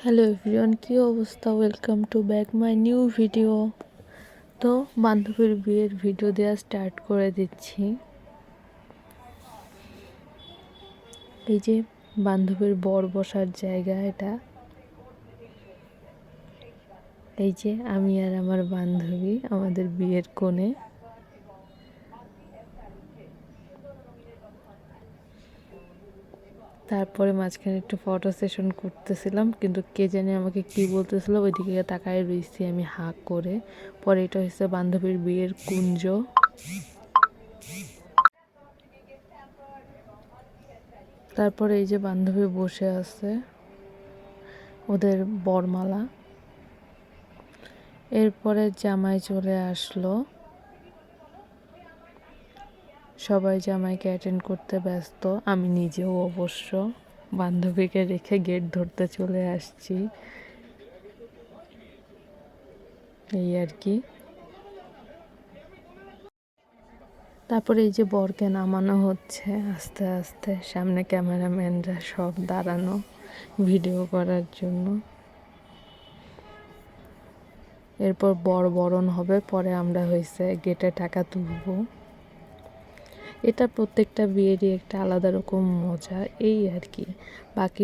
Hello everyone, কী অবস্থা? Welcome to back my new video. তো বান্ধবীর বিয়ের ভিডিও দেওয়া স্টার্ট করে দিচ্ছি। এই যে বান্ধবীর বর বসার জায়গা, এটা এই যে আমি আর আমার বান্ধবী আমাদের বিয়ের কোণে। তারপরে মাঝখানে একটু ফটো সেশন করতেছিলাম, কিন্তু কে জানি আমাকে কি বলতেছিল, ওইদিকে তাকায় রয়েছি আমি হাঁ করে। পরে এটা হচ্ছে বান্ধবীর বিয়ের কুঞ্জ। তারপরে এই যে বান্ধবী বসে আছে, ওদের বরমালা। এরপরে জামাই চলে আসলো, সবাই জামাইকে অ্যাটেন্ড করতে ব্যস্ত, আমি নিজেও অবশ্য বান্ধবীকে রেখে গেট ধরতে চলে আসছি, এই আর কি। তারপরে এই যে বরকে নামানো হচ্ছে আস্তে আস্তে, সামনে ক্যামেরাম্যানরা সব দাঁড়ানো ভিডিও করার জন্য। এরপর বর বরণ হবে, পরে আমরা হয়েছে গেটে টাকা তুলব। এটা প্রত্যেকটা বিয়েরই একটা আলাদা রকম মজা, এই আর কি। বাকি